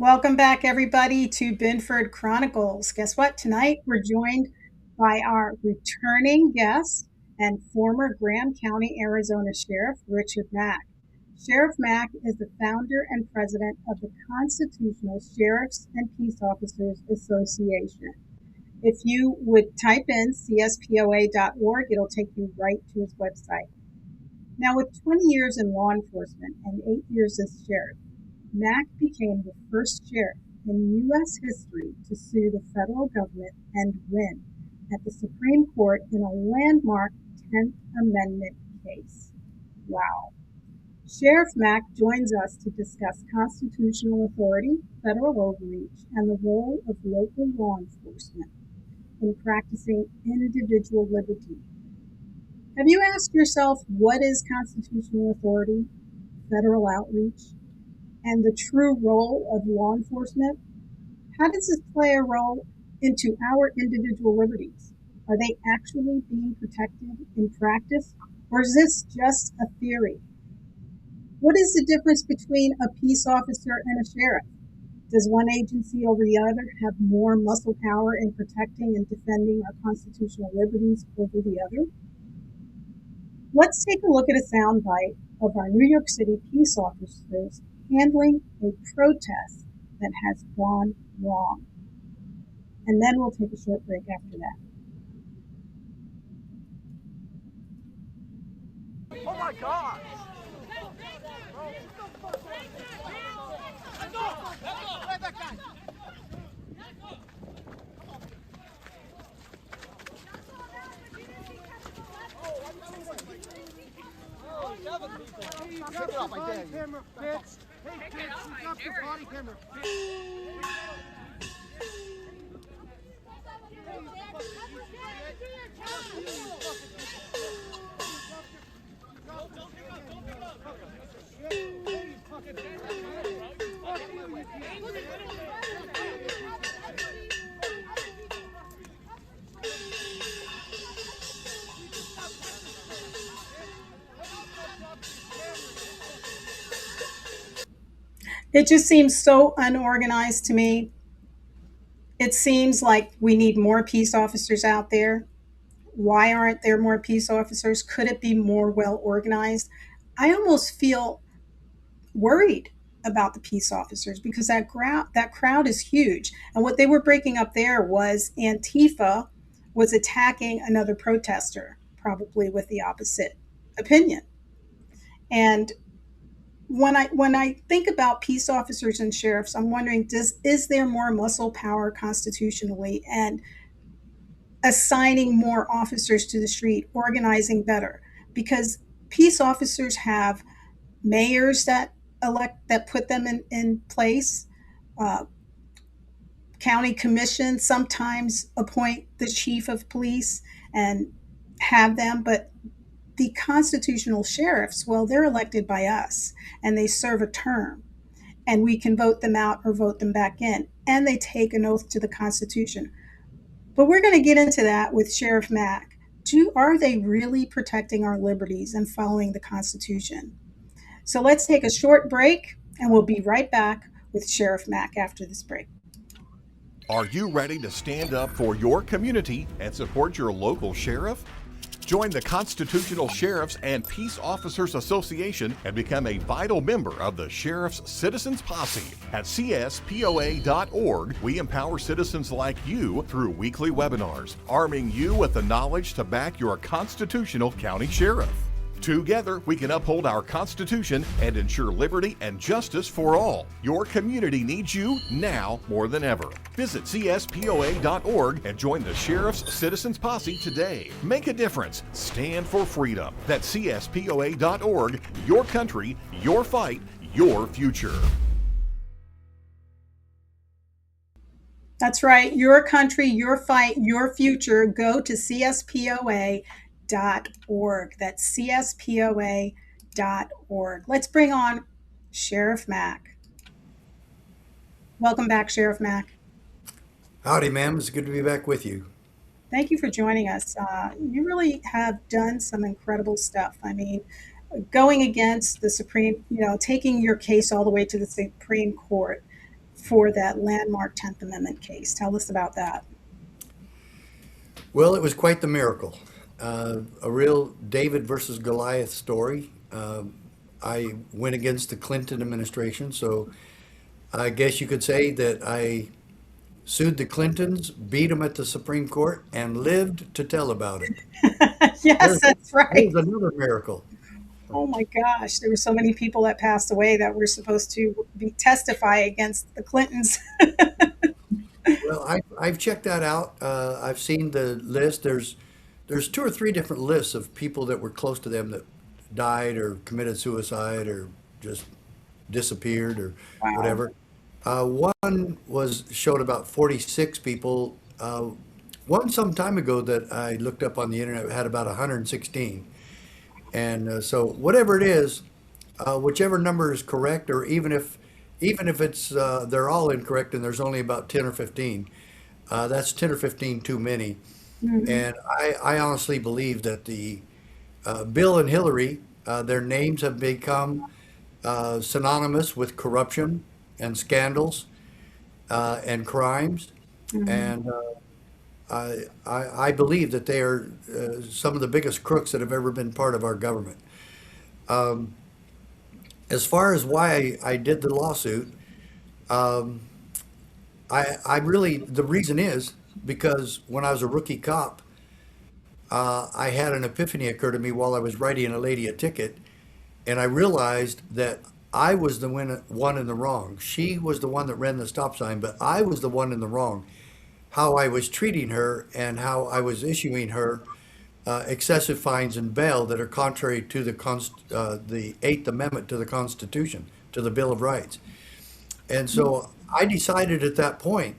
Welcome back, everybody, to Binford Chronicles. Guess what? Tonight we're joined by our returning guest and former Graham County, Arizona Sheriff, Richard Mack. Sheriff Mack is the founder and president of the Constitutional Sheriffs and Peace Officers Association. If you would type in CSPOA.org, it'll take you right to his website. Now, with 20 years in law enforcement and 8 years as sheriff, Mack became the first sheriff in U.S. history to sue the federal government and win at the Supreme Court in a landmark 10th Amendment case. Wow. Sheriff Mack joins us to discuss constitutional authority, federal overreach, and the role of local law enforcement in practicing individual liberty. Have you asked yourself what is constitutional authority, federal outreach, and the true role of law enforcement? How does this play a role into our individual liberties? Are they actually being protected in practice, or is this just a theory? What is the difference between a peace officer and a sheriff? Does one agency over the other have more muscle power in protecting and defending our constitutional liberties over the other? Let's take a look at a soundbite of our New York City peace officers handling a protest that has gone wrong. And then we'll take a short break after that. Oh my God! Take it off, I dare you. Camera, bitch. Hey, bitch, drop your body camera. It just seems so unorganized to me. It seems like we need more peace officers out there. Why aren't there more peace officers? Could it be more well organized? I almost feel worried about the peace officers because that crowd is huge. And what they were breaking up there was Antifa was attacking another protester, probably with the opposite opinion. And when I think about peace officers and sheriffs, I'm wondering, is there more muscle power constitutionally and assigning more officers to the street, organizing better? Because peace officers have mayors that put them in place. Uh, County commissions sometimes appoint the chief of police and have them, but the constitutional sheriffs, well, they're elected by us and they serve a term, and we can vote them out or vote them back in, and they take an oath to the Constitution. But we're going to get into that with Sheriff Mack. Are they really protecting our liberties and following the Constitution? So let's take a short break, and we'll be right back with Sheriff Mack after this break. Are you ready to stand up for your community and support your local sheriff? Join the Constitutional Sheriffs and Peace Officers Association and become a vital member of the Sheriff's Citizens Posse. At CSPOA.org, we empower citizens like you through weekly webinars, arming you with the knowledge to back your constitutional county sheriff. Together, we can uphold our Constitution and ensure liberty and justice for all. Your community needs you now more than ever. Visit CSPOA.org and join the Sheriff's Citizens Posse today. Make a difference. Stand for freedom. That's CSPOA.org. Your country, your fight, your future. That's right. Your country, your fight, your future. Go to CSPOA.org. That's CSPOA.org. Let's bring on Sheriff Mack. Welcome back, Sheriff Mack. Howdy, ma'am. It's good to be back with you. Thank you for joining us. You really have done some incredible stuff. I mean, going against the Supreme, taking your case all the way to the Supreme Court for that landmark 10th Amendment case. Tell us about that. Well, it was quite the miracle. A real David versus Goliath story. I went against the Clinton administration, so I guess you could say that I sued the Clintons, beat them at the Supreme Court, and lived to tell about it. Yes, that's There's right. another miracle. Oh my gosh, there were so many people that passed away that were supposed to be testify against the Clintons. Well, I've checked that out. I've seen the list. There's two or three different lists of people that were close to them that died or committed suicide or just disappeared or Wow. whatever. One was showed about 46 people. One some time ago that I looked up on the internet had about 116. And so whatever it is, whichever number is correct, or even if it's they're all incorrect and there's only about 10 or 15, that's 10 or 15 too many. Mhm. And I honestly believe that the Bill and Hillary, their names have become synonymous with corruption and scandals and crimes. Mhm. And I believe that they are some of the biggest crooks that have ever been part of our government. As far as why I did the lawsuit, I really, the reason is because when I was a rookie cop, I had an epiphany occur to me while I was writing a lady a ticket, and I realized that I was the one in the wrong. She was the one that ran the stop sign, but I was the one in the wrong. How I was treating her and how I was issuing her excessive fines and bail that are contrary to the Eighth Amendment to the Constitution, to the Bill of Rights. And so I decided at that point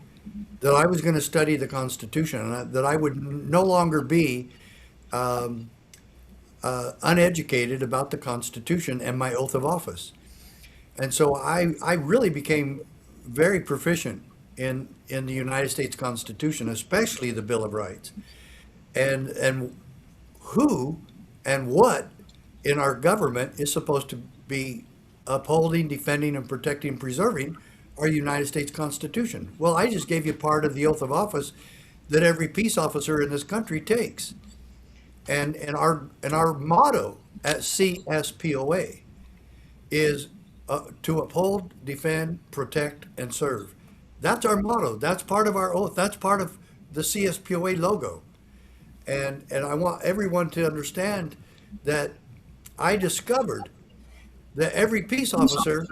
that I was going to study the Constitution and that I would no longer be uneducated about the Constitution and my oath of office. And so I really became very proficient in the United States Constitution, especially the Bill of Rights, and who and what in our government is supposed to be upholding, defending, and protecting, preserving our United States Constitution. Well, I just gave you part of the oath of office that every peace officer in this country takes. And our motto at CSPOA is to uphold, defend, protect, and serve. That's our motto. That's part of our oath. That's part of the CSPOA logo. And I want everyone to understand that I discovered that every peace officer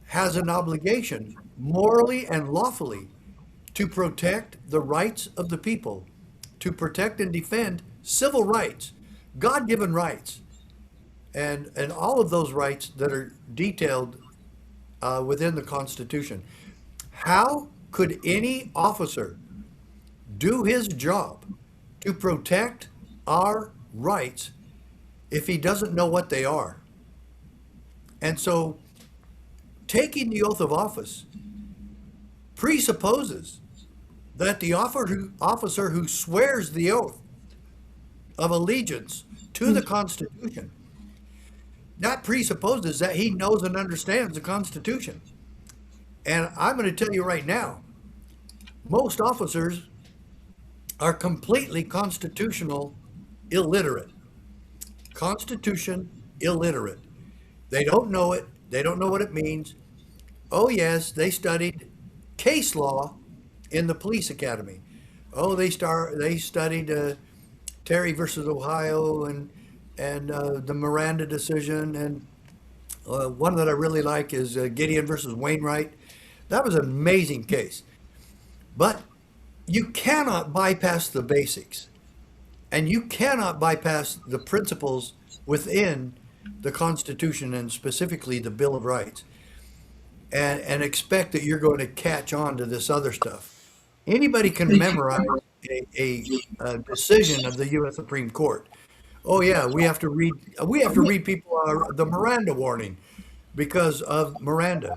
has an obligation, morally and lawfully, to protect the rights of the people, to protect and defend civil rights, God-given rights, and all of those rights that are detailed within the Constitution. How could any officer do his job to protect our rights if he doesn't know what they are? And so taking the oath of office presupposes that the officer who swears the oath of allegiance to the Constitution, that presupposes that he knows and understands the Constitution. And I'm going to tell you right now, most officers are completely constitutional illiterate. Constitution illiterate. They don't know it. They don't know what it means. Oh, yes, they studied case law in the police academy. Oh, they studied Terry versus Ohio and the Miranda decision, and one that I really like is Gideon versus Wainwright. That was an amazing case. But you cannot bypass the basics, and you cannot bypass the principles within the Constitution and specifically the Bill of Rights, and expect that you're going to catch on to this other stuff. Anybody can memorize a decision of the U.S. Supreme Court. Oh yeah, we have to read people the Miranda warning because of Miranda.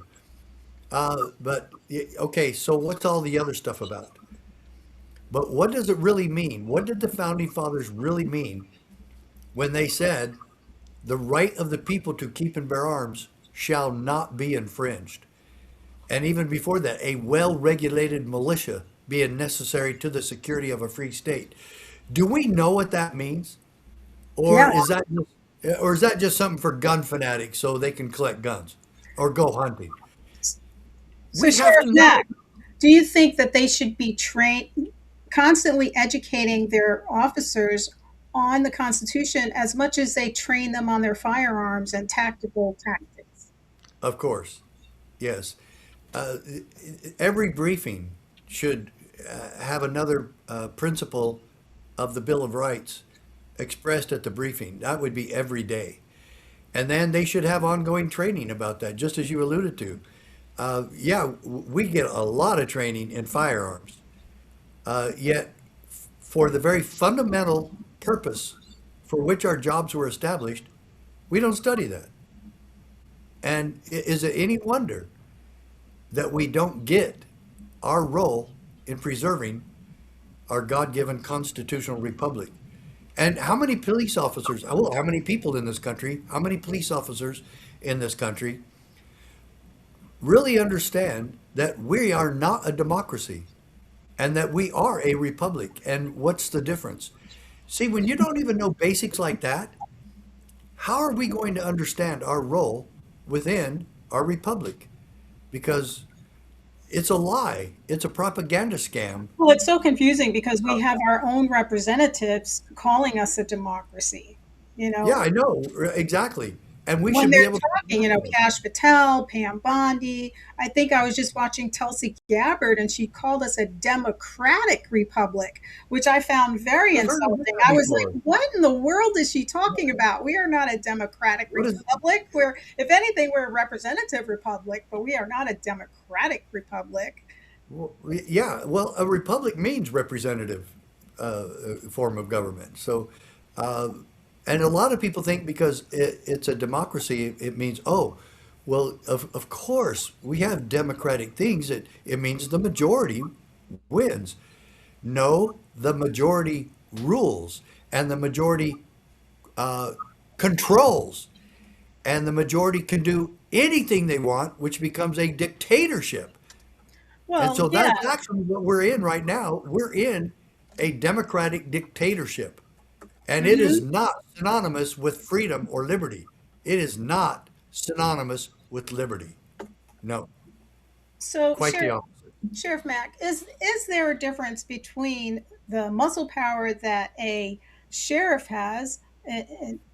Okay, so what's all the other stuff about? But what does it really mean? What did the founding fathers really mean when they said the right of the people to keep and bear arms shall not be infringed? and even before that, a well-regulated militia being necessary to the security of a free state. Do we know what that means? Yeah. Or is that just something for gun fanatics so they can collect guns or go hunting? So, We have Sheriff to know. Mack, do you think that they should be constantly educating their officers on the Constitution as much as they train them on their firearms and tactical tactics? Of course, yes. Uh, every briefing should have another principle of the Bill of Rights expressed at the briefing. That would be every day. And then they should have ongoing training about that, just as you alluded to. Yeah, we get a lot of training in firearms, yet for the very fundamental purpose for which our jobs were established, we don't study that. And is it any wonder that we don't get our role in preserving our God-given constitutional republic? And how many police officers, well, how many people in this country, how many police officers in this country really understand that we are not a democracy and that we are a republic? And what's the difference? See, when you don't even know basics like that, how are we going to understand our role within our republic? Because it's a lie, it's a propaganda scam. Well, it's so confusing because we have our own representatives calling us a democracy. You Yeah, know, I know, exactly. And we when should be they're able talking, to. Cash Patel, Pam Bondi. I think I was just watching Tulsi Gabbard and she called us a democratic republic, which I found very I've heard of insulting. that I was like, before. what in the world is she talking about? We are not a democratic What is, republic. We're, if anything, we're a representative republic, but we are not a democratic republic. well, yeah, well, a republic means representative form of government. So, uh, and a lot of people think because it's a democracy, it means, oh, well, of course, we have democratic things. It means the majority wins. No, the majority rules, and the majority uh, controls, and the majority can do anything they want, which becomes a dictatorship. And Well, so yeah. that's actually what we're in right now. We're in a democratic dictatorship. And it is Hmm. not synonymous with freedom or liberty. It is not synonymous with liberty. No, So, quite the opposite. Sheriff Mack, is there a difference between the muscle power that a sheriff has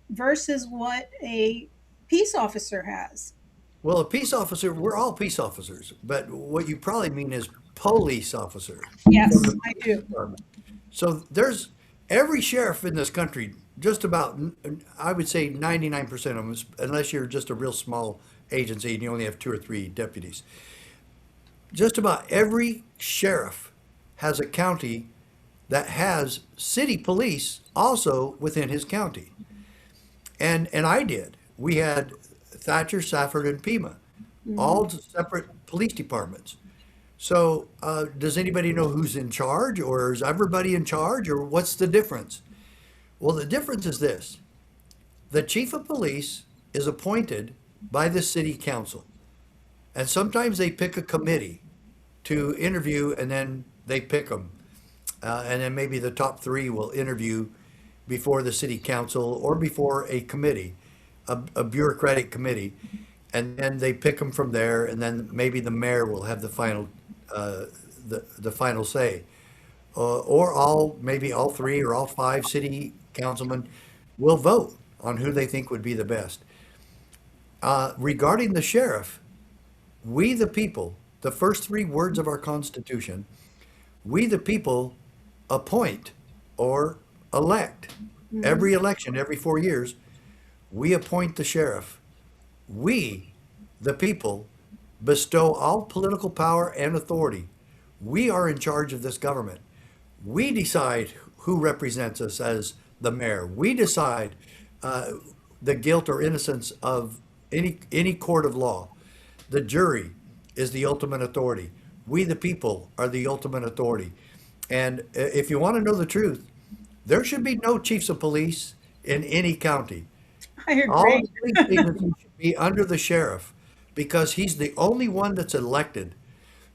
versus what a peace officer has? Well, a peace officer, we're all peace officers, but what you probably mean is police officer from Yes, the I police do. department. So there's every sheriff in this country, just about, I would say 99% of them, unless you're just a real small agency and you only have two or three deputies. Just about every sheriff has a county that has city police also within his county. And I did. We had Thatcher, Safford, and Pima, Hmm. all separate police departments. So, does anybody know who's in charge, or is everybody in charge, or what's the difference? Well, the difference is this: the chief of police is appointed by the city council, and sometimes they pick a committee to interview, and then they pick them, and then maybe the top three will interview before the city council or before a committee, a bureaucratic committee, and then they pick them from there, and then maybe the mayor will have uh, the final say, or all maybe all three or all five city councilmen will vote on who they think would be the best. Regarding the sheriff, we the people, the first three words of our Constitution, we the people appoint or elect. Hmm. Every election, every 4 years, we appoint the sheriff. We, the people, bestow all political power and authority. We are in charge of this government. We decide who represents us as the mayor. We decide uh, the guilt or innocence of any court of law. The jury is the ultimate authority. We, the people, are the ultimate authority. And if you want to know the truth, there should be no chiefs of police in any county. I All agree. the police agencies should be under the sheriff because he's the only one that's elected.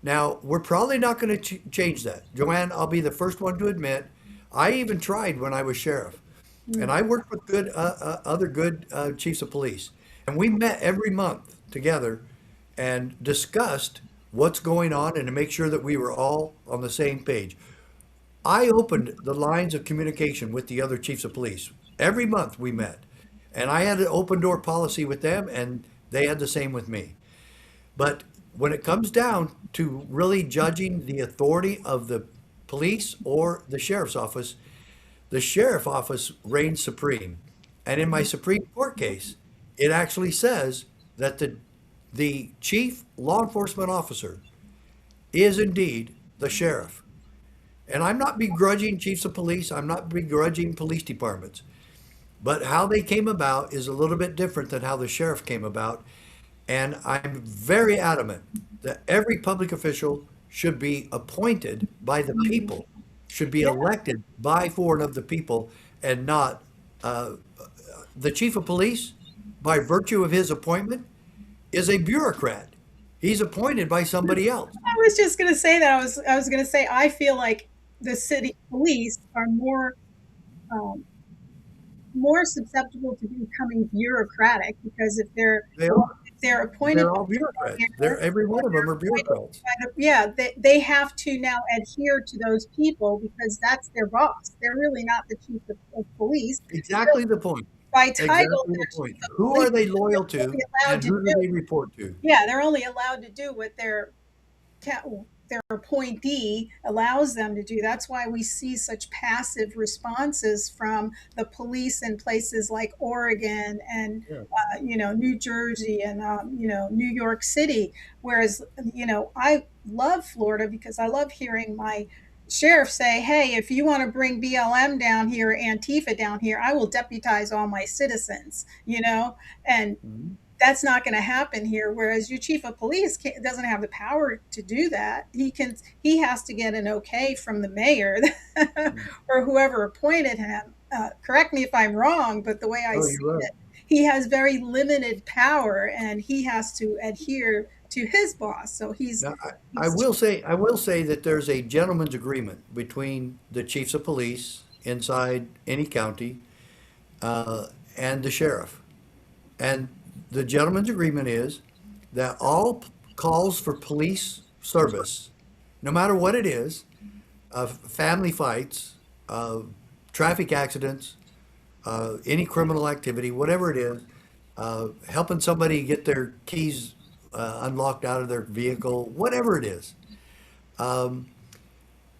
Now, we're probably not going to change that. Joanne, I'll be the first one to admit, I even tried when I was sheriff. And I worked with other good chiefs of police. And we met every month together and discussed what's going on and to make sure that we were all on the same page. I opened the lines of communication with the other chiefs of police. Every month we met. And I had an open door policy with them, and they had the same with me. But when it comes down to really judging the authority of the police or the sheriff's office, the sheriff office reigns supreme. And in my Supreme Court case, it actually says that the chief law enforcement officer is indeed the sheriff. And I'm not begrudging chiefs of police, I'm not begrudging police departments. But how they came about is a little bit different than how the sheriff came about. And I'm very adamant that every public official should be appointed by the people, should be elected by, for, and of the people, and not the chief of police, by virtue of his appointment, is a bureaucrat. He's appointed by somebody else. I was just going to say that. I was going to say I feel like the city police are um, more susceptible to becoming bureaucratic because if they're They are. if they're appointed They're all bureaucrats. Every one of them are bureaucrats. yeah, they have to now adhere to those people because that's their boss. They're really not the chief of police. Exactly the point. By Exactly title, the they're point. chief of Who police. are they loyal They're to, only allowed and to who do do, they report to? yeah, they're only allowed to do what their appointee allows them to do. That's why we see such passive responses from the police in places like Oregon and Yeah. New Jersey and New York City. Whereas I love Florida because I love hearing my sheriff say, "Hey, if you want to bring BLM down here, Antifa down here, I will deputize all my citizens." And Mhm. that's not going to happen here. Whereas your chief of police doesn't have the power to do that. He has to get an okay from the mayor or whoever appointed him. Correct me if I'm wrong, but the way I Oh, see you're right. it, he has very limited power, and he has to adhere to his boss. So Now, he's I will say that there's a gentleman's agreement between the chiefs of police inside any county and the sheriff. And the gentleman's agreement is that all calls for police service, no matter what it is, family fights, traffic accidents, any criminal activity, whatever it is, helping somebody get their keys unlocked out of their vehicle, whatever it is.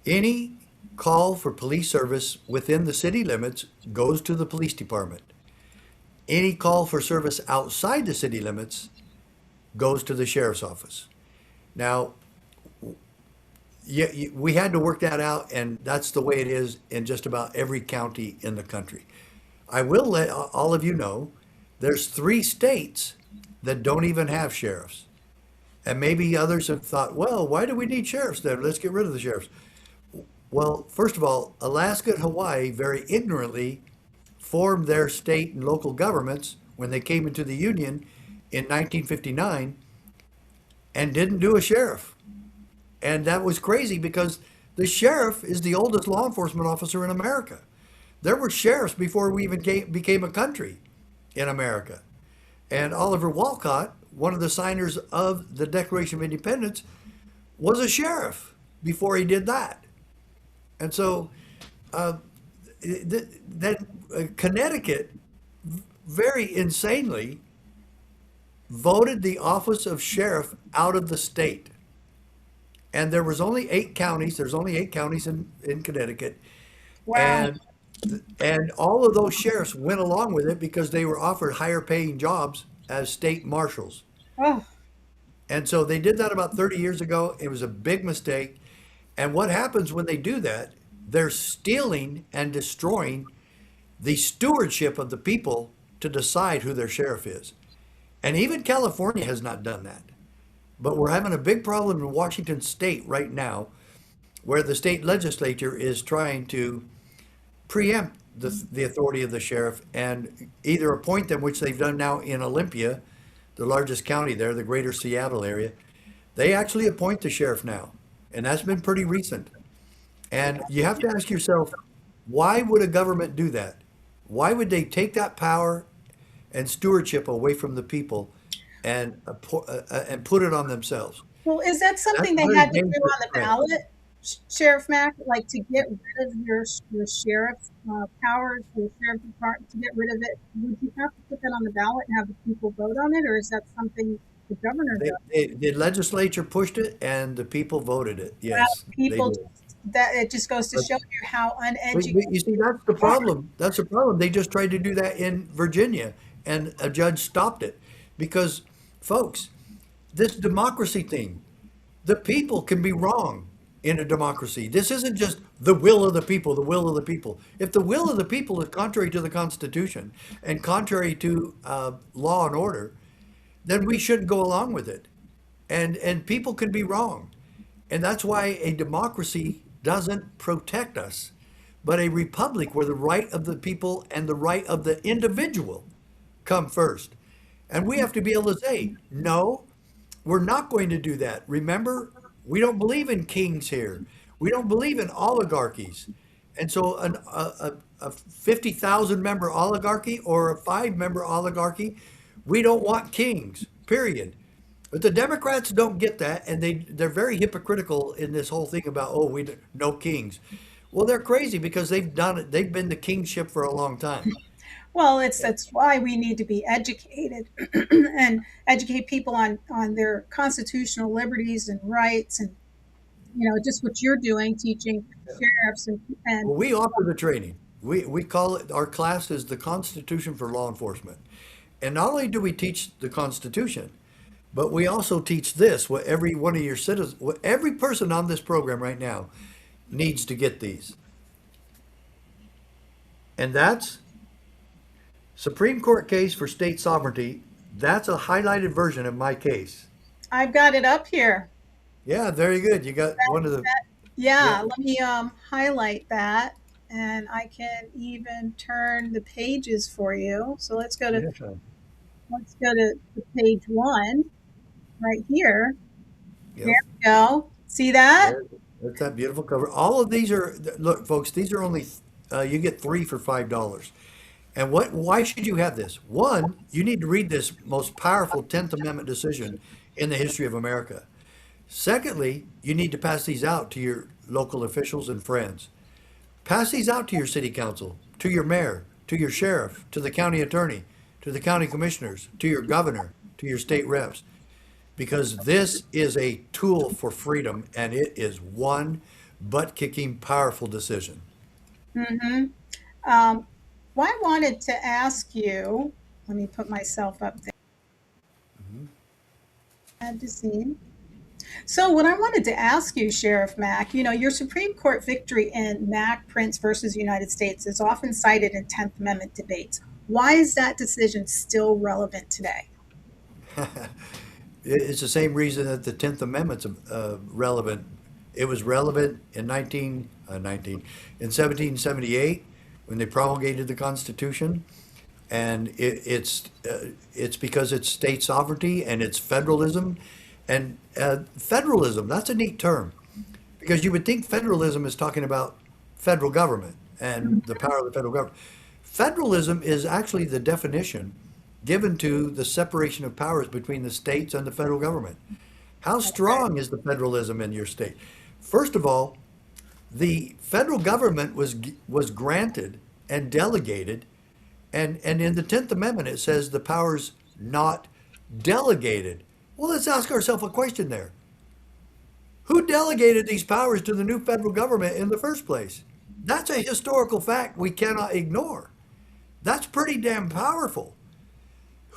Any call for police service within the city limits goes to the police department. Any call for service outside the city limits goes to the sheriff's office. Now, yeah, we had to work that out, and that's the way it is in just about every county in the country. I will let all of you know there's 3 states that don't even have sheriffs. And maybe others have thought, well, why do we need sheriffs then? Let's get rid of the sheriffs. Well, first of all, Alaska and Hawaii very ignorantly formed their state and local governments when they came into the Union in 1959 and didn't do a sheriff. And that was crazy because the sheriff is the oldest law enforcement officer in America. There were sheriffs before we even became a country in America. And Oliver Wolcott, one of the signers of the Declaration of Independence, was a sheriff before he did that. And so Connecticut very insanely voted the office of sheriff out of the state. And there was only 8 counties. There's only 8 counties in Connecticut. wow. And all of those sheriffs went along with it because they were offered higher paying jobs as state marshals. Oh, And so they did that about 30 years ago. It was a big mistake. And what happens when they do that? They're stealing and destroying the stewardship of the people to decide who their sheriff is. And even California has not done that. But we're having a big problem in Washington state right now where the state legislature is trying to preempt the authority of the sheriff and either appoint them, which they've done now in Olympia, the largest county there, the greater Seattle area, they actually appoint the sheriff now. And that's been pretty recent. And you have to ask yourself, why would a government do that? Why would they take that power and stewardship away from the people and put it on themselves? Well, is that That's something a they very had to do dangerous on the trend. ballot, Sheriff Mack? Like to get rid of your sheriff's powers, the sheriff department, to get rid of it, would you have to put that on the ballot and have the people vote on it, or is that something the governor does? The legislature pushed it and the people voted it. Well, Yes, they people did. that it just goes to But show you how you uneducated see, that's the they are. problem. That's the problem. They just tried to do that in Virginia and a judge stopped it because, folks, this democracy thing, the people can be wrong in a democracy. This isn't just the will of the people, the will of the people. If the will of the people is contrary to the Constitution and contrary to law and order, then we shouldn't go along with it. And people can be wrong. And that's why a democracy doesn't protect us, but a republic where the right of the people and the right of the individual come first. And we have to be able to say, no, we're not going to do that. Remember, we don't believe in kings here. We don't believe in oligarchies. And so a 50,000 member oligarchy or a 5 member oligarchy, we don't want kings, period. But the Democrats don't get that, and they're very hypocritical in this whole thing about, oh, no kings. Well, they're crazy because they've done it. They've been the kingship for a long time. Well, it's that's why we need to be educated and educate people on their constitutional liberties and rights, and just what you're doing, teaching sheriffs and Well, we offer the training. We call it, our class is the Constitution for Law Enforcement. And not only do we teach the Constitution, but we also teach this, what every one of your citizens, what every person on this program right now needs to get these. And that's Supreme Court case for state sovereignty. That's a highlighted version of my case. I've got it up here. Yeah, very good. You got one of the, yeah. Yeah, let me highlight that, and I can even turn the pages for you. So Yeah. let's go to page one right here. There Yep. we go. See that? That's that beautiful cover. All of these are, look, folks, these are only, you get 3 for $5. And why should you have this? One, you need to read this most powerful 10th Amendment decision in the history of America. Secondly, you need to pass these out to your local officials and friends. Pass these out to your city council, to your mayor, to your sheriff, to the county attorney, to the county commissioners, to your governor, to your state reps, because this is a tool for freedom and it is one butt kicking, powerful decision. Mm-hmm. Um, well, I wanted to ask you, let me put myself up there. Add to scene. So, what I wanted to ask you, Sheriff Mack, your Supreme Court victory in Mack Prince versus United States is often cited in 10th Amendment debates. Why is that decision still relevant today? It's the same reason that the 10th Amendment's relevant. It was relevant in 1778 when they promulgated the Constitution, and it's because it's state sovereignty and it's federalism, and federalism, that's a neat term because you would think federalism is talking about federal government and the power of the federal government. Federalism is actually the definition given to the separation of powers between the states and the federal government. How That's right. strong is the federalism in your state? First of all, the federal government was granted and delegated, and in the 10th Amendment it says the powers not delegated. Well, let's ask ourselves a question there. Who delegated these powers to the new federal government in the first place? That's a historical fact we cannot ignore. That's pretty damn powerful.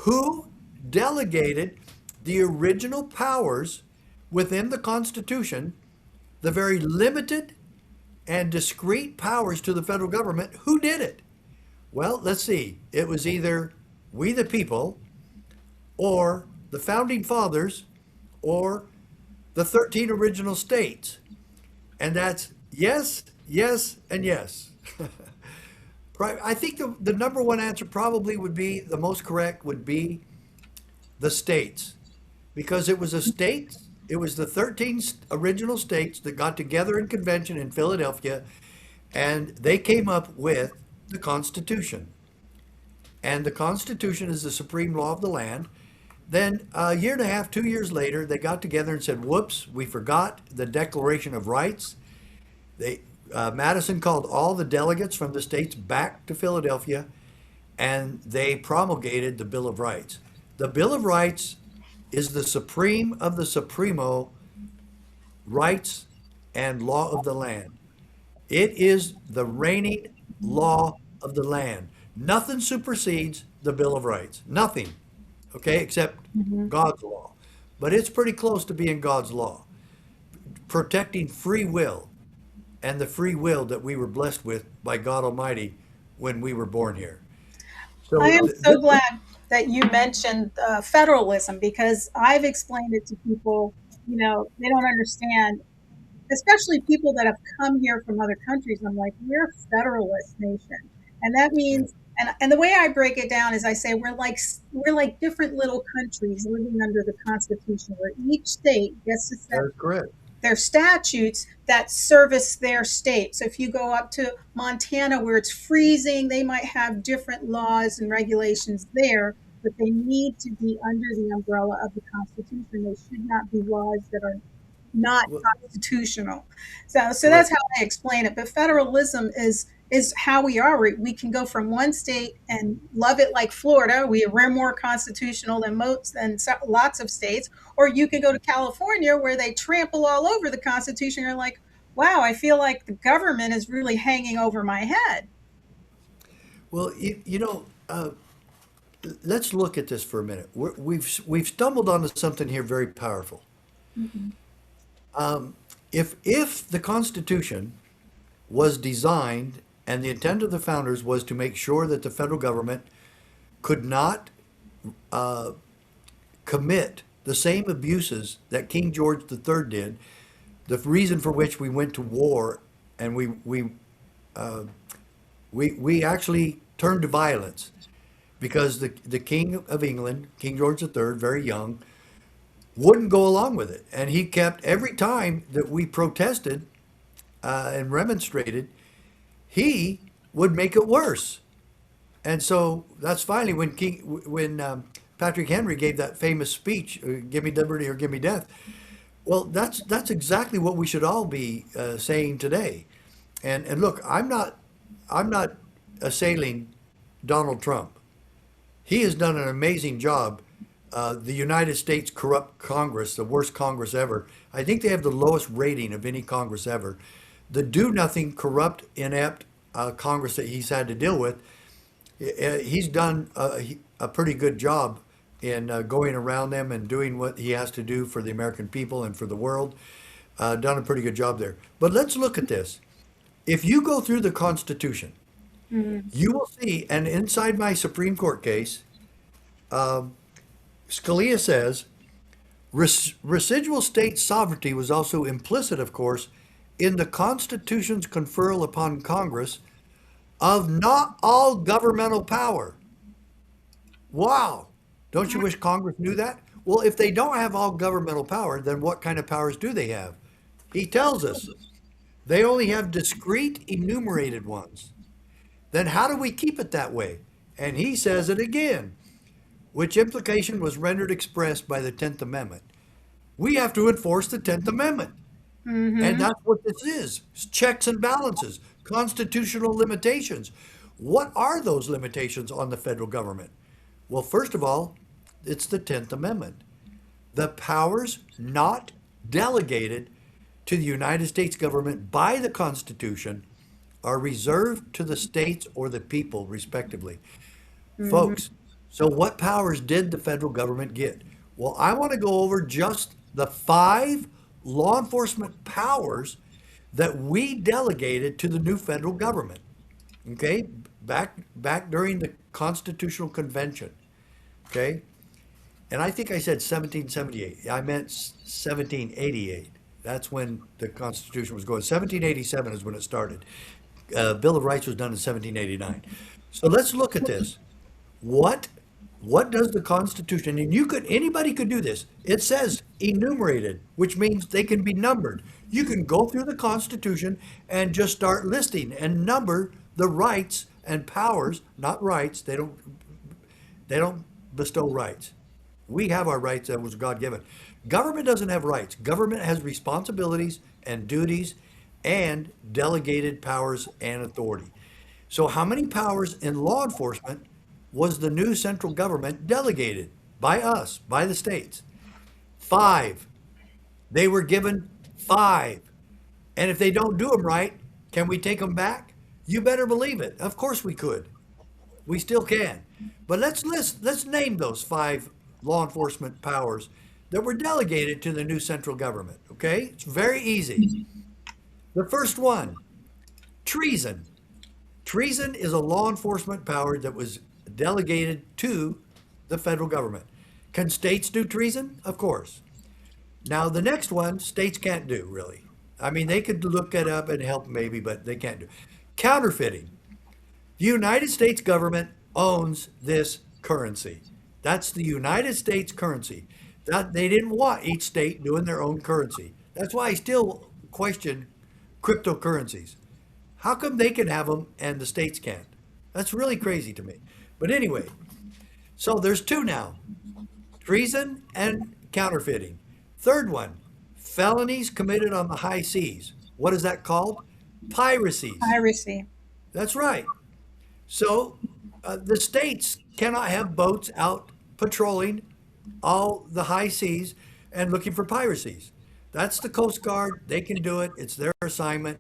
Who delegated the original powers within the Constitution, the very limited and discrete powers to the federal government? Who did it? Well, let's see. It was either we the people, or the founding fathers, or the 13 original states. And that's yes, yes, and yes. I think the number one answer probably would be, the most correct would be the states, because it was a state, it was the 13 original states that got together in convention in Philadelphia, and they came up with the Constitution. And the Constitution is the supreme law of the land. Then a year and a half, 2 years later, they got together and said, "Whoops, we forgot the Declaration of Rights." They Madison called all the delegates from the states back to Philadelphia, and they promulgated the Bill of Rights. The Bill of Rights is the supreme of the supremo rights and law of the land. It is the reigning law of the land. Nothing supersedes the Bill of Rights. Nothing, okay, except God's law. But it's pretty close to being God's law, protecting free will and the free will that we were blessed with by God Almighty when we were born here. I So, am so glad that you mentioned federalism, because I've explained it to people. They don't understand, especially people that have come here from other countries. I'm like, we're a federalist nation, and that means, and the way I break it down is I say we're like different little countries living under the Constitution, where each state gets to set that's correct. their statutes that service their state. So if you go up to Montana where it's freezing, they might have different laws and regulations there, but they need to be under the umbrella of the Constitution. They should not be laws that are not Well, constitutional. So that's correct. how I explain it. But federalism is how we are. We can go from one state and love it like Florida. We're more constitutional than lots of states. Or you can go to California where they trample all over the Constitution. You're like, wow, I feel like the government is really hanging over my head. Well, let's look at this for a minute. We've stumbled onto something here very powerful. Mm-hmm. If the Constitution was designed and the intent of the founders was to make sure that the federal government could not commit the same abuses that King George III did, the reason for which we went to war and we actually turned to violence because the King of England, King George III, very young, wouldn't go along with it. And he kept, every time that we protested and remonstrated, he would make it worse. And so that's finally when Patrick Henry gave that famous speech, "Give me liberty or give me death." Well, that's exactly what we should all be saying today. And look, I'm not assailing Donald Trump. He has done an amazing job. The United States corrupt Congress, the worst Congress ever. I think they have the lowest rating of any Congress ever. The do-nothing, corrupt, inept Congress that he's had to deal with, he's done a pretty good job in going around them and doing what he has to do for the American people and for the world. Done a pretty good job there. But let's look at this. If you go through the Constitution, you will see, and inside my Supreme Court case, Scalia says, residual state sovereignty was also implicit, of course, in the Constitution's conferral upon Congress of not all governmental power. Wow. Don't you wish Congress knew that? Well, if they don't have all governmental power, then what kind of powers do they have? He tells us they only have discrete enumerated ones. Then how do we keep it that way? And he says it again, which implication was rendered express by the 10th Amendment. We have to enforce the 10th Amendment. And that's what this is. It's checks and balances, constitutional limitations. What are those limitations on the federal government? Well, first of all, it's the 10th Amendment. The powers not delegated to the United States government by the Constitution are reserved to the states or the people, respectively. Folks, so what powers did the federal government get? Well, I want to go over just the 5 law enforcement powers that we delegated to the new federal government. Okay, back during the Constitutional Convention. Okay, and I think I said 1778. I meant 1788. That's when the Constitution was going. 1787 is when it started. Bill of Rights was done in 1789. So let's look at this. What What does the Constitution, and anybody could do this. It says enumerated, which means they can be numbered. You can go through the Constitution and just start listing and number the rights and powers, not rights. They don't bestow rights. We have our rights that was God given. Government doesn't have rights. Government has responsibilities and duties and delegated powers and authority. So, how many powers in law enforcement was the new central government delegated by us, by the states? Five. They were given five. And if they don't do them right, can we take them back? You better believe it. Of course we could. We still can. But let's name those five law enforcement powers that were delegated to the new central government. Okay? It's very easy. The first one, treason. Treason is a law enforcement power that was delegated to the federal government. Can states do treason? Of course. Now, the next one, states can't do really. I mean, they could look it up and help maybe, but they can't do. Counterfeiting. The United States government owns this currency. That's the United States currency. That they didn't want each state doing their own currency. That's why I still question cryptocurrencies. How come they can have them and the states can't? That's really crazy to me. But anyway, so there's two now, treason and counterfeiting. Third one, felonies committed on the high seas. What is that called? Piracies. Piracy. That's right. So the states cannot have boats out patrolling all the high seas and looking for piracies. That's the Coast Guard. They can do it. It's their assignment,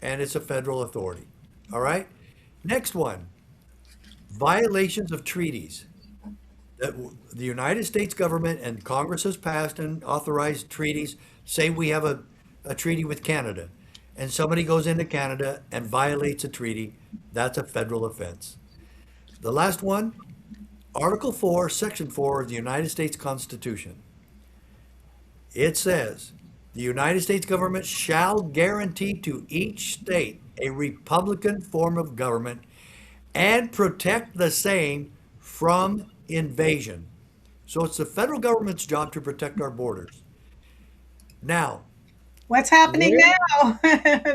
and it's a federal authority. All right? Next one, violations of treaties that the United States government and Congress has passed and authorized treaties. Say we have a treaty with Canada, and somebody goes into Canada and violates a treaty, that's a federal offense. The last one, Article 4, Section 4 of the United States Constitution. It says, the United States government shall guarantee to each state a republican form of government and protect the same from invasion. So it's the federal government's job to protect our borders. Now, What's happening where, now?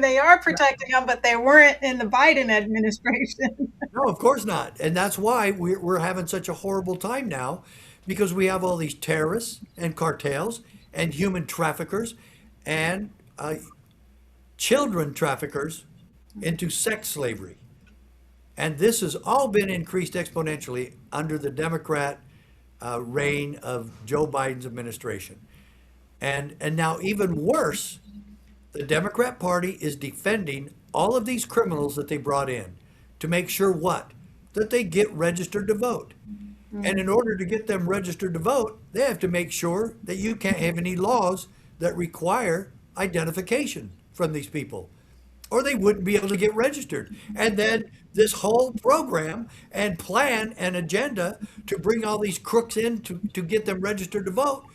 They are protecting them, but they weren't in the Biden administration. no, of course not. And that's why we're having such a horrible time now because we have all these terrorists and cartels and human traffickers and children traffickers into sex slavery. And this has all been increased exponentially under the Democrat reign of Joe Biden's administration. And now even worse, the Democrat Party is defending all of these criminals that they brought in to make sure what? That they get registered to vote. And in order to get them registered to vote, they have to make sure that you can't have any laws that require identification from these people, or they wouldn't be able to get registered. And then this whole program and plan and agenda to bring all these crooks in to get them registered to vote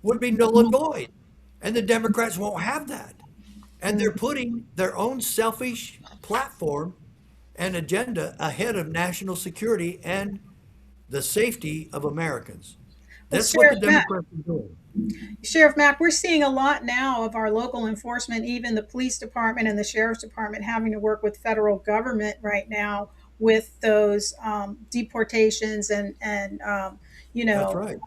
would be null and void. And the Democrats won't have that. And they're putting their own selfish platform and agenda ahead of national security and the safety of Americans. Well, That's what the Sheriff Mack, Democrats are doing. Sheriff Mack, we're seeing a lot now of our local enforcement, even the police department and the sheriff's department, having to work with federal government right now with those deportations and you That's know right.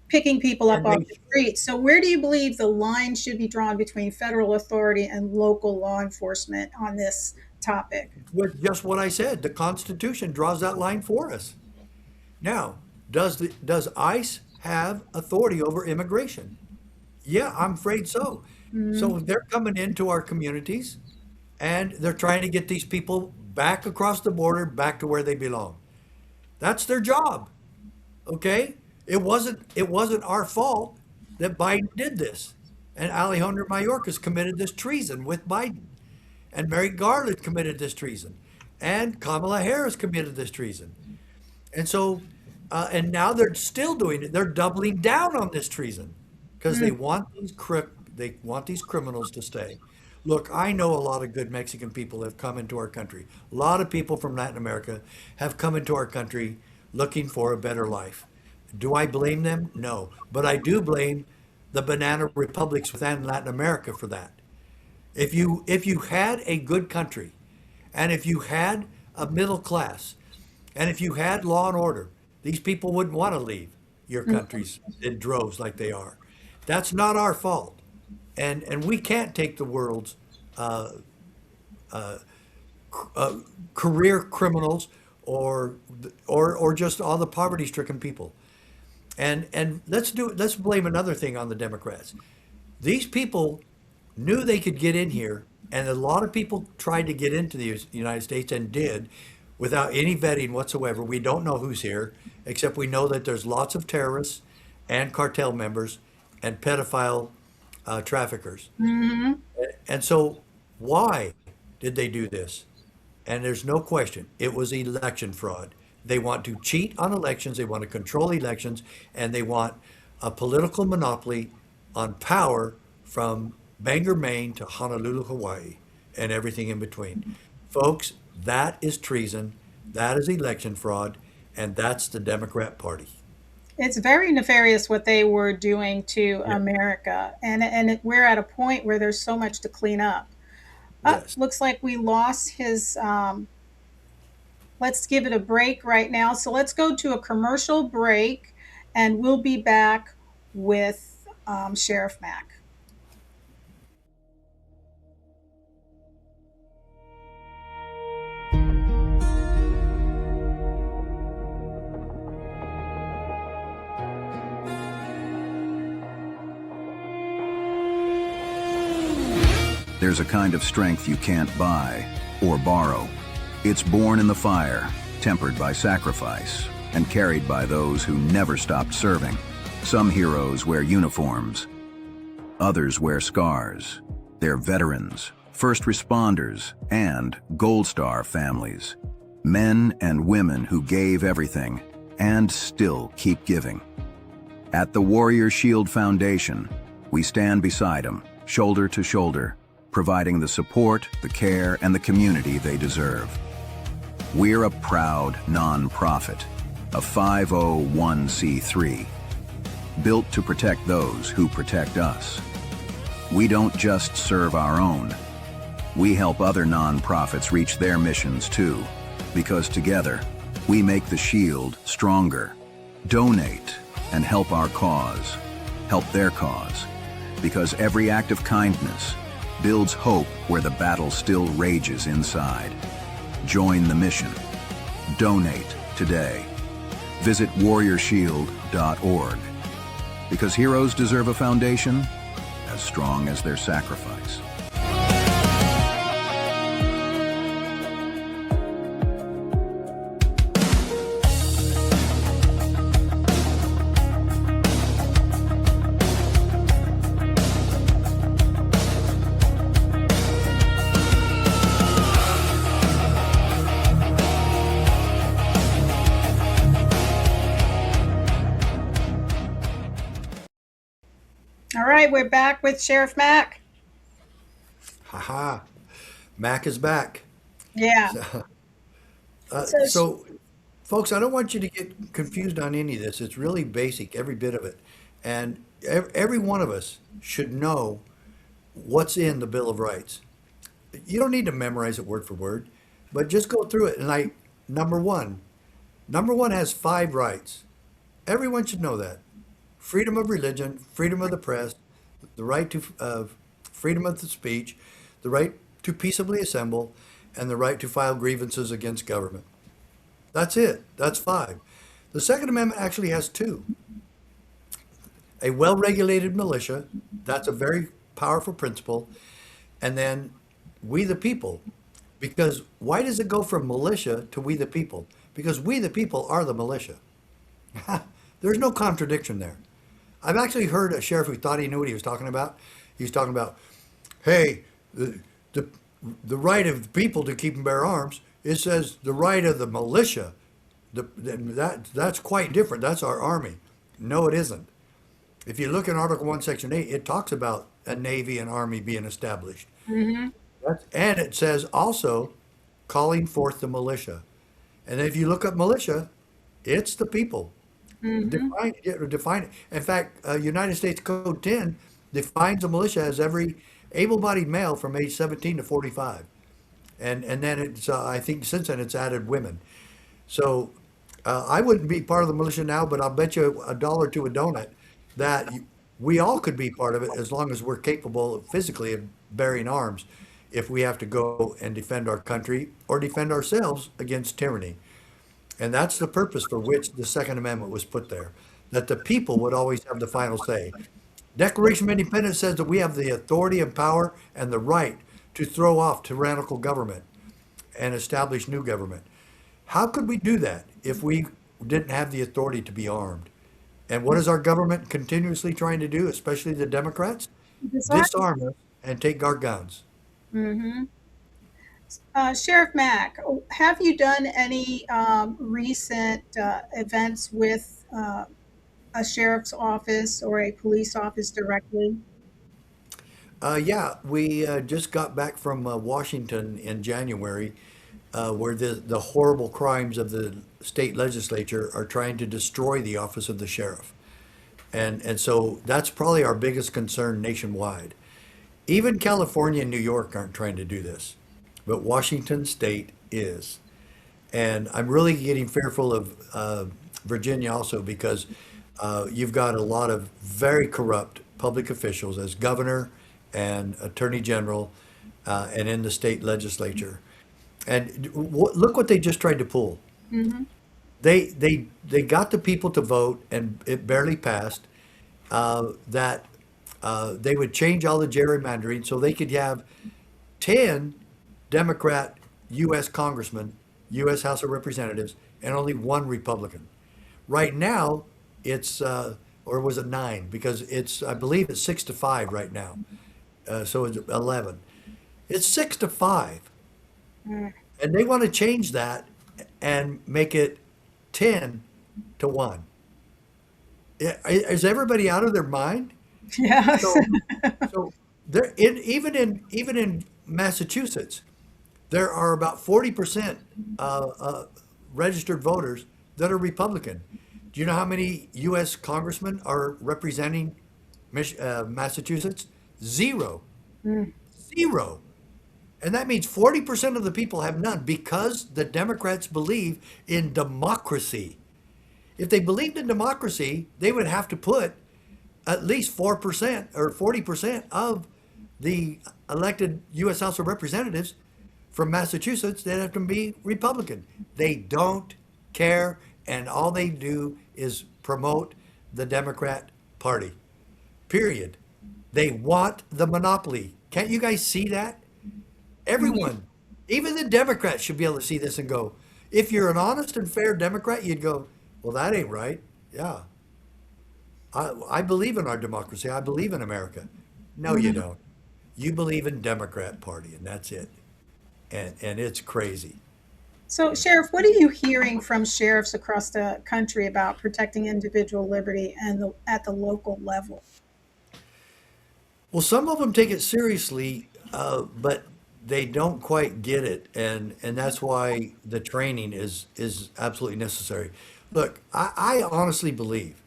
picking people up And off they, the streets. So, where do you believe the line should be drawn between federal authority and local law enforcement on this topic? with just what I said, the Constitution draws that line for us. Now, does ICE have authority over immigration? Yeah, I'm afraid so. So they're coming into our communities and they're trying to get these people back across the border, back to where they belong. That's their job. Okay? It wasn't our fault that Biden did this. And Alejandro Mayorkas committed this treason with Biden. And Merrick Garland committed this treason. And Kamala Harris committed this treason. And so, and now they're still doing it. They're doubling down on this treason because they want these criminals to stay. Look, I know a lot of good Mexican people have come into our country. A lot of people from Latin America have come into our country looking for a better life. Do I blame them? No. But I do blame the banana republics within Latin America for that. If you had a good country, and if you had a middle class, and if you had law and order, these people wouldn't want to leave your countries in droves like they are. That's not our fault, and we can't take the world's career criminals or just all the poverty-stricken people. And let's blame another thing on the Democrats. These people knew they could get in here, and a lot of people tried to get into the United States and did without any vetting whatsoever. We don't know who's here, except we know that there's lots of terrorists and cartel members and pedophile traffickers. And so, why did they do this? And there's no question, it was election fraud. They want to cheat on elections, they want to control elections, and they want a political monopoly on power from Bangor, Maine to Honolulu, Hawaii, and everything in between. Folks, that is treason, that is election fraud, and that's the Democrat Party. It's very nefarious what they were doing to Yeah. America, and we're at a point where there's so much to clean up. Yes. Looks like we lost his. Let's give it a break right now. So let's go to a commercial break, and we'll be back with Sheriff Mack. There's a kind of strength you can't buy or borrow. It's born in the fire, tempered by sacrifice, and carried by those who never stopped serving. Some heroes wear uniforms. Others wear scars. They're veterans, first responders, and Gold Star families. Men and women who gave everything and still keep giving. At the Warrior Shield Foundation, we stand beside them, shoulder to shoulder, providing the support, the care, and the community they deserve. We're a proud non-profit, a 501c3, built to protect those who protect us. We don't just serve our own. We help other non-profits reach their missions too, because together, we make the Shield stronger. Donate and help our cause, help their cause, because every act of kindness builds hope where the battle still rages inside. Join the mission. Donate today. Visit warriorshield.org, because heroes deserve a foundation as strong as their sacrifice. All right, we're back with Sheriff Mack. Haha. Mac is back. Yeah. So, So, folks, I don't want you to get confused on any of this. It's really basic, every bit of it. And every one of us should know what's in the Bill of Rights. You don't need to memorize it word for word, but just go through it. And number one, number one has 5 rights. Everyone should know that. Freedom of religion, freedom of the press, the right to freedom of the speech, the right to peaceably assemble, and the right to file grievances against government. That's it. That's 5. The Second Amendment actually has 2. A well-regulated militia, that's a very powerful principle, and then we the people. Because why does it go from militia to we the people? Because we the people are the militia. There's no contradiction there. I've actually heard a sheriff who thought he knew what he was talking about. He was talking about, hey, the right of the people to keep and bear arms. It says the right of the militia. That's quite different. That's our army. No, it isn't. If you look in Article 1, Section 8, it talks about a navy and army being established. And it says also calling forth the militia. And if you look up militia, It's the people. Mm-hmm. Define it. In fact, United States Code 10 defines a militia as every able-bodied male from age 17 to 45. And then it's I think since then it's added women. So I wouldn't be part of the militia now, but I'll bet you a dollar to a donut that we all could be part of it as long as we're capable physically of bearing arms if we have to go and defend our country or defend ourselves against tyranny. And that's the purpose for which the Second Amendment was put there, that the people would always have the final say. Declaration of Independence says that we have the authority and power and the right to throw off tyrannical government and establish new government. How could we do that if we didn't have the authority to be armed? And what is our government continuously trying to do, especially the Democrats? Disarm. Disarm us and take our guns. Mm-hmm. Sheriff Mack, have you done any recent events with a sheriff's office or a police office directly? Yeah, we just got back from Washington in January, where the horrible crimes of the state legislature are trying to destroy the office of the sheriff. And so that's probably our biggest concern nationwide. Even California and New York aren't trying to do this, but Washington State is. And I'm really getting fearful of Virginia also because you've got a lot of very corrupt public officials as governor and attorney general and in the state legislature. And look what they just tried to pull. Mm-hmm. They got the people to vote, and it barely passed. That they would change all the gerrymandering so they could have 10 Democrat U.S. congressmen, U.S. House of Representatives, and only one Republican. Right now, it's or was it nine? Because it's I believe it's 6-5 right now. So it's 11. It's 6-5, Mm. and they want to change that and make it 10-1. Is everybody out of their mind? Yes. So, so even in Massachusetts, there are about 40% registered voters that are Republican. Do you know how many U.S. congressmen are representing Massachusetts? Zero. Mm. Zero. And that means 40% of the people have none because the Democrats believe in democracy. If they believed in democracy, they would have to put at least 4% or 40% of the elected U.S. House of Representatives from Massachusetts, they'd have to be Republican. They don't care, and all they do is promote the Democrat Party. Period. They want the monopoly. Can't you guys see that? Everyone, even the Democrats should be able to see this and go, if you're an honest and fair Democrat, you'd go, well, that ain't right. Yeah. I believe in our democracy. I believe in America. No, you don't. You believe in Democrat Party, and that's it. And it's crazy. So, Sheriff, what are you hearing from sheriffs across the country about protecting individual liberty and at the local level? Well, some of them take it seriously, but they don't quite get it, and that's why the training is absolutely necessary. Look, I honestly believe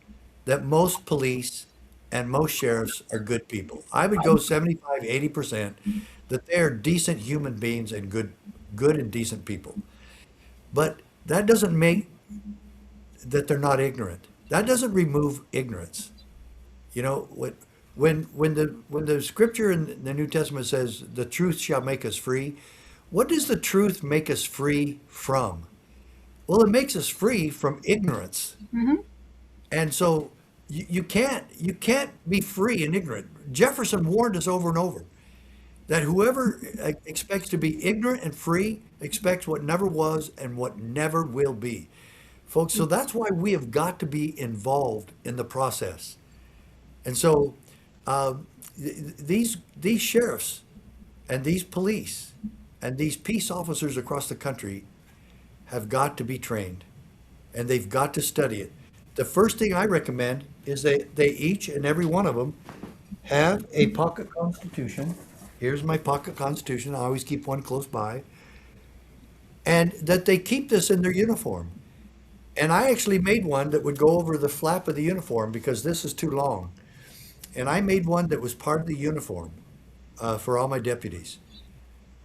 that most police and most sheriffs are good people. I would go 75, 80% that they are decent human beings and good and decent people. But that doesn't make that they're not ignorant. That doesn't remove ignorance. You know, when the scripture in the New Testament says the truth shall make us free, what does the truth make us free from? Well, it makes us free from ignorance. Mm-hmm. And so you can't be free and ignorant. Jefferson warned us over and over that whoever expects to be ignorant and free expects what never was and what never will be. Folks, so that's why we have got to be involved in the process. And so these sheriffs and these police and these peace officers across the country have got to be trained, and they've got to study it. The first thing I recommend is that they each and every one of them have a pocket constitution. Here's my pocket constitution. I always keep one close by. And that they keep this in their uniform. And I actually made one that would go over the flap of the uniform because this is too long. And I made one that was part of the uniform for all my deputies.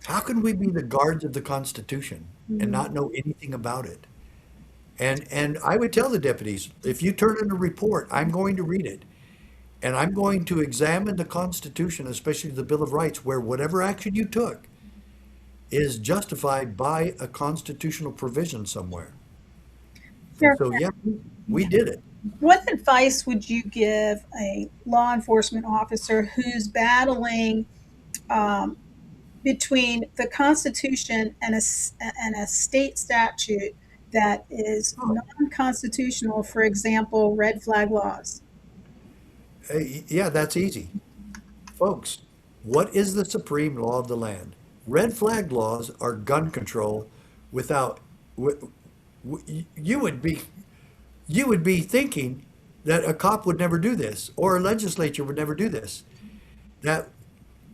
How can we be the guards of the Constitution and Mm. not know anything about it? And I would tell the deputies, if you turn in a report, I'm going to read it. And I'm going to examine the Constitution, especially the Bill of Rights, where whatever action you took is justified by a constitutional provision somewhere. And Sheriff, so, yeah, we did it. what advice would you give a law enforcement officer who's battling um, between the Constitution and a state statute that is Oh, non-constitutional, for example, red flag laws? yeah, that's easy. Folks, what is the supreme law of the land? Red flag laws are gun control without, you would be, you would be thinking that a cop would never do this or a legislature would never do this. That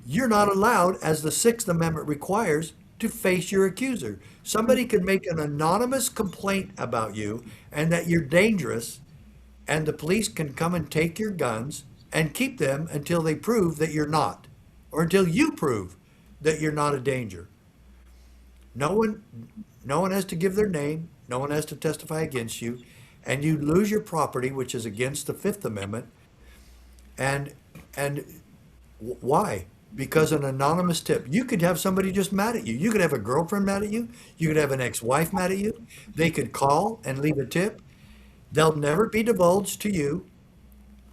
you're not allowed, as the Sixth Amendment requires, to face your accuser. Somebody could make an anonymous complaint about you and that you're dangerous, and the police can come and take your guns and keep them until they prove that you're not, or until you prove that you're not a danger. No one, no one has to give their name, no one has to testify against you, and you lose your property, which is against the Fifth Amendment. And and why? Because an anonymous tip. You could have somebody just mad at you. You could have a girlfriend mad at you. You could have an ex-wife mad at you. They could call and leave a tip. They'll never be divulged to you,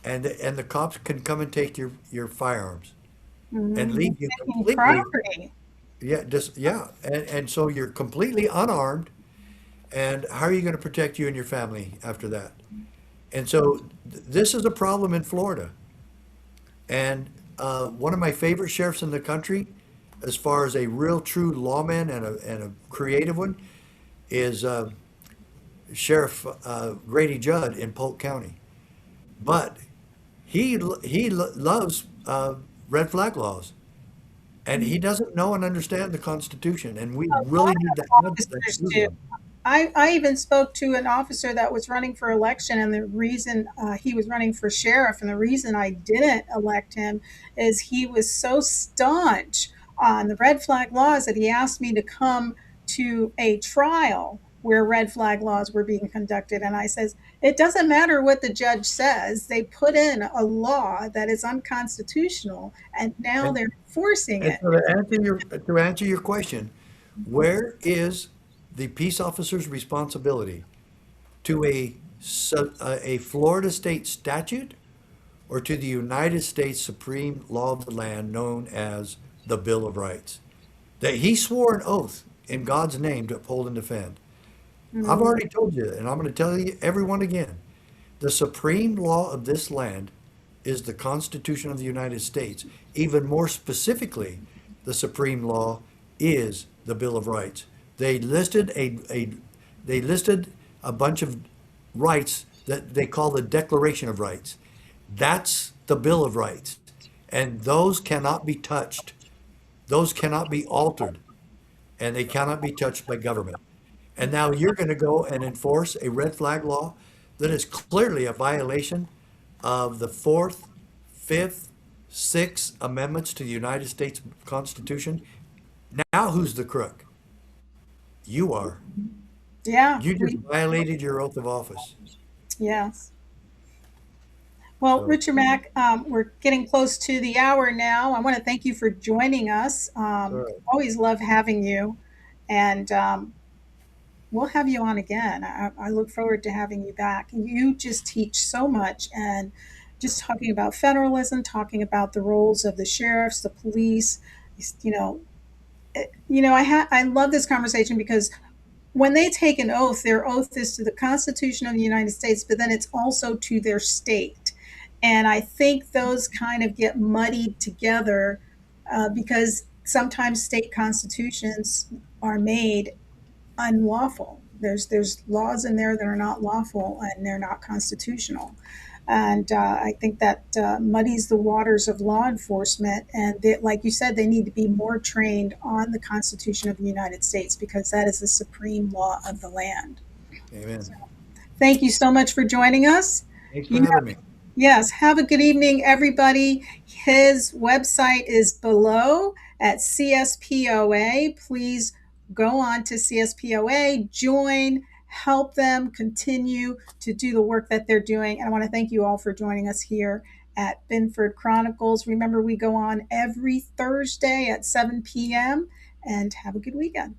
and the cops can come and take your firearms and Mm, leave you taking completely. property. Yeah, just yeah, and so you're completely unarmed. And how are you going to protect you and your family after that? And so this is a problem in Florida. And one of my favorite sheriffs in the country, as far as a real true lawman and a creative one, is Sheriff Grady Judd in Polk County. But he loves red flag laws, and he doesn't know and understand the Constitution. And we A lot really need to of have that officers true do. one. I even spoke to an officer that was running for election, and the reason he was running for sheriff, and the reason I didn't elect him, is he was so staunch on the red flag laws that he asked me to come to a trial where red flag laws were being conducted. And I says, it doesn't matter what the judge says. They put in a law that is unconstitutional, and now And they're forcing And it. so to answer your question, where is the peace officer's responsibility to a Florida state statute or to the United States Supreme Law of the land known as the Bill of Rights? That he swore an oath in God's name to uphold and defend. I've Mm, already told you, and I'm going to tell you everyone again. The supreme law of this land is the Constitution of the United States. Even more specifically, the supreme law is the Bill of Rights. They listed they listed a bunch of rights that they call the Declaration of Rights. That's the Bill of Rights. And those cannot be touched. Those cannot be altered, and they cannot be touched by government. And now you're going to go and enforce a red flag law that is clearly a violation of the Fourth, Fifth, Sixth Amendments to the United States Constitution. Now who's the crook? You are. yeah, You just violated your oath of office. yes. Well, So, Richard Mack, we're getting close to the hour now. I want to thank you for joining us. all right. Always love having you, and we'll have you on again. I look forward to having you back. You just teach so much, and just talking about federalism, talking about the roles of the sheriffs, the police. You know, I love this conversation because when they take an oath, their oath is to the Constitution of the United States, but then it's also to their state. And I think those kind of get muddied together because sometimes state constitutions are made unlawful. There's laws in there that are not lawful and they're not constitutional. And I think that muddies the waters of law enforcement. And they, like you said, they need to be more trained on the Constitution of the United States because that is the supreme law of the land. Amen. Thank you so much for joining us. Thanks for You having me. Yes, have a good evening, everybody. His website is below at CSPOA. Please go on to CSPOA, join, help them continue to do the work that they're doing. And I want to thank you all for joining us here at Binford Chronicles. Remember, we go on every Thursday at 7 p.m. and have a good weekend.